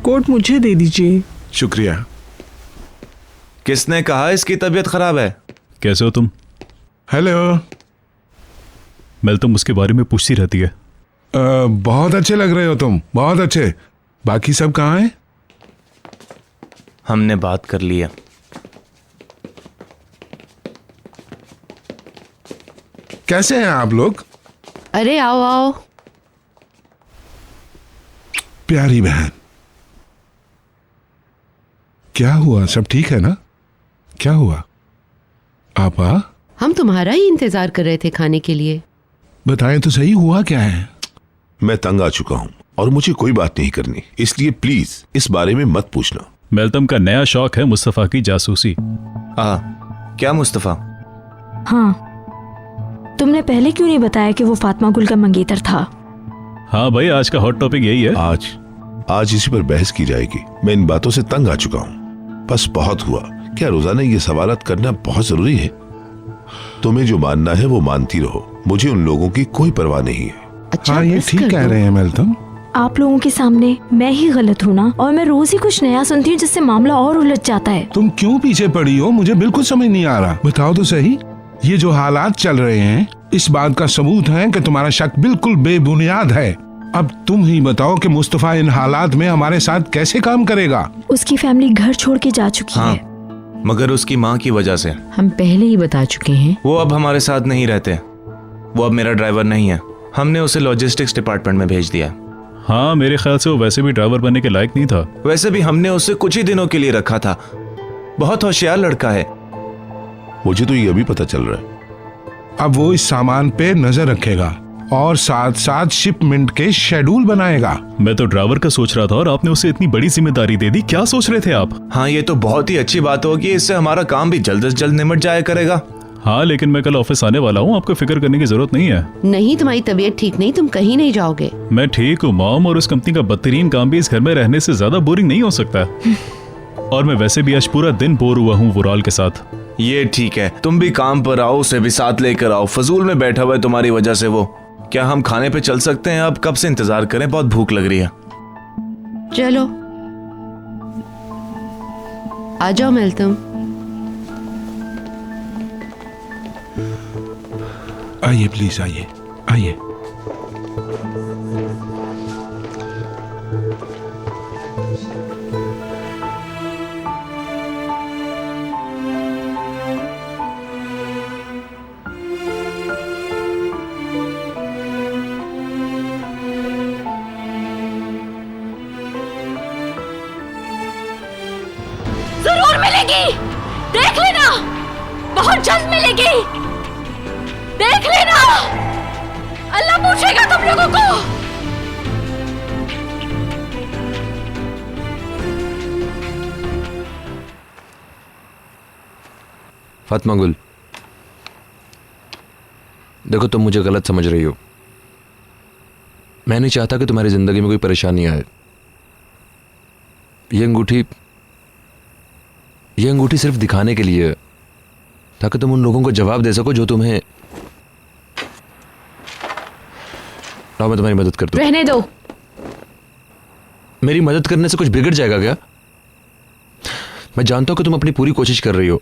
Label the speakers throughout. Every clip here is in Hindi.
Speaker 1: कोट मुझे दे दीजिए।
Speaker 2: शुक्रिया।
Speaker 3: किसने कहा इसकी तबीयत खराब है?
Speaker 4: कैसे हो तुम?
Speaker 2: हेलो।
Speaker 4: मेल तुम उसके बारे में पूछती रहती है।
Speaker 2: बहुत अच्छे लग रहे हो तुम, बहुत अच्छे। बाकी सब कहाँ हैं?
Speaker 3: हमने बात कर ली है।
Speaker 2: कैसे हैं आप लोग?
Speaker 5: अरे आओ आओ।
Speaker 2: प्यारी बहन, क्या हुआ? सब ठीक है ना? क्या हुआ? आपा,
Speaker 5: हम तुम्हारा ही इंतजार कर रहे थे खाने के लिए।
Speaker 2: बताएं तो सही, हुआ क्या है?
Speaker 6: मैं तंग आ चुका हूं और मुझे कोई बात नहीं करनी, इसलिए प्लीज इस बारे में मत पूछना।
Speaker 4: मेलतम का नया शौक है मुस्तफा की जासूसी।
Speaker 3: क्या मुस्तफा?
Speaker 7: हाँ, तुमने पहले क्यों नहीं बताया कि वो फातिमा गुल का मंगेतर था?
Speaker 4: हाँ भाई, आज का हॉट टॉपिक यही है।
Speaker 6: आज इसी पर बहस की जाएगी। मैं इन बातों से तंग आ चुका हूँ, बस बहुत हुआ। क्या रोजाना ये सवालात करना बहुत जरूरी है? तुम्हें जो मानना है वो मानती रहो, मुझे उन लोगों की कोई परवाह नहीं है।
Speaker 5: अच्छा,
Speaker 2: हाँ, ये
Speaker 5: बस
Speaker 2: ठीक
Speaker 5: कर
Speaker 2: कह
Speaker 5: दो।
Speaker 2: रहे हैं मेलतम।
Speaker 7: आप लोगों के सामने मैं ही गलत हूँ ना, और मैं रोज ही कुछ नया सुनती हूँ जिससे मामला और उलझ जाता है।
Speaker 2: तुम क्यों पीछे पड़ी हो? मुझे बिल्कुल समझ नहीं आ रहा। बताओ तो सही, ये जो हालात चल रहे हैं इस बात का सबूत है कि तुम्हारा शक बिल्कुल बेबुनियाद है। अब तुम ही बताओ कि मुस्तफा इन हालात में हमारे साथ कैसे काम करेगा?
Speaker 7: उसकी फैमिली घर छोड़ के जा चुकी है।
Speaker 3: मगर उसकी माँ की वजह से।
Speaker 5: हम पहले ही बता चुके हैं।
Speaker 3: वो अब हमारे साथ नहीं रहते। वो अब मेरा ड्राइवर नहीं है। हमने उसे लॉजिस्टिक्स डिपार्टमेंट में भेज दिया।
Speaker 4: हाँ, मेरे ख्याल से वो वैसे भी ड्राइवर बनने के लायक नहीं था।
Speaker 3: वैसे भी हमने उसे कुछ ही दिनों के लिए रखा था। बहुत होशियार लड़का है।
Speaker 6: मुझे तो ये अभी पता चल रहा है।
Speaker 2: अब वो इस सामान पे नजर रखेगा और साथ साथ शिपमेंट के शेड्यूल बनाएगा।
Speaker 4: मैं तो ड्राइवर का सोच रहा था और आपने उसे इतनी बड़ी जिम्मेदारी दे दी। क्या सोच रहे थे आप?
Speaker 3: हाँ, ये तो बहुत ही अच्छी बात होगी। इससे हमारा काम भी जल्द से जल्द निमट जाया करेगा।
Speaker 4: हाँ, लेकिन मैं कल ऑफिस आने वाला हूँ, आपको फिक्र करने की जरूरत नहीं है।
Speaker 5: नहीं, तुम्हारी तबीयत ठीक नहीं, तुम कहीं नहीं जाओगे।
Speaker 4: मैं ठीक हूँ मॉम, और उस कंपनी का बदतरीन काम भी इस घर में रहने से ज्यादा बोरिंग नहीं हो सकता। और मैं वैसे भी आज पूरा दिन बोर हुआ हूँ वुराल के साथ।
Speaker 3: ये ठीक है, तुम भी काम पर आओ, उसे भी साथ लेकर आओ। फजूल में बैठा हुआ है तुम्हारी वजह से वो। क्या हम खाने पे चल सकते हैं? अब कब से इंतजार करें? बहुत भूख लग रही है।
Speaker 5: चलो आ जाओ मेलतम।
Speaker 2: आइए प्लीज, आइए आइए।
Speaker 7: जरूर मिलेगी, देख लेना, बहुत जल्द मिलेगी, देख लेना। अल्लाह पूछेगा तुम लोगों को।
Speaker 8: फातिमा गुल, देखो तुम मुझे गलत समझ रही हो। मैं नहीं चाहता कि तुम्हारी जिंदगी में कोई परेशानी आए। ये अंगूठी सिर्फ दिखाने के लिए है, ताकि तुम उन लोगों को जवाब दे सको जो तुम्हें। लाओ, मैं तुम्हारी मदद कर दूं।
Speaker 7: रहने दो।
Speaker 8: मेरी मदद करने से कुछ बिगड़ जाएगा क्या? मैं जानता हूं कि तुम अपनी पूरी कोशिश कर रही हो,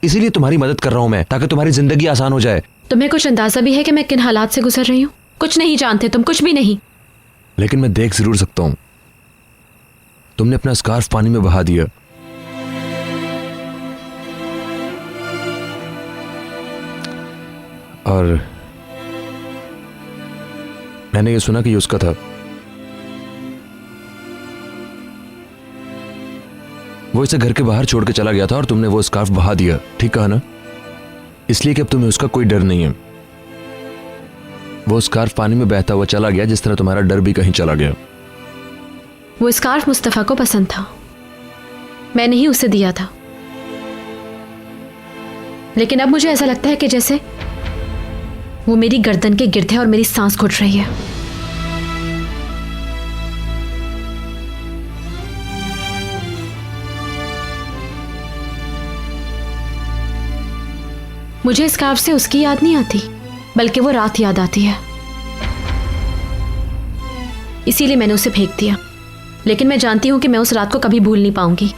Speaker 8: इसीलिए तुम्हारी मदद कर रहा हूं मैं, ताकि तुम्हारी जिंदगी आसान हो जाए।
Speaker 7: तुम्हें कुछ अंदाजा भी है कि मैं किन हालात से गुजर रही हूँ? कुछ नहीं जानते तुम, कुछ भी नहीं।
Speaker 8: लेकिन मैं देख जरूर सकता हूं। तुमने अपना स्कार्फ पानी में बहा दिया, और मैंने ये सुना कि ये उसका था। वो इसे घर के बाहर छोड़ के चला गया था और तुमने वो स्कार्फ बहा दिया, ठीक कहा ना? इसलिए कि अब तुम्हें उसका कोई डर नहीं है। वो स्कार्फ पानी में बहता हुआ चला गया, जिस तरह तुम्हारा डर भी कहीं चला गया।
Speaker 7: वो स्कार्फ मुस्तफा को पसंद था, मैंने ही उसे दिया था। लेकिन अब मुझे ऐसा लगता है कि जैसे वो मेरी गर्दन के गिर्द है और मेरी सांस घुट रही है। मुझे स्कार्फ से उसकी याद नहीं आती, बल्कि वो रात याद आती है। इसीलिए मैंने उसे फेंक दिया। लेकिन मैं जानती हूँ कि मैं उस रात को कभी भूल नहीं पाऊंगी।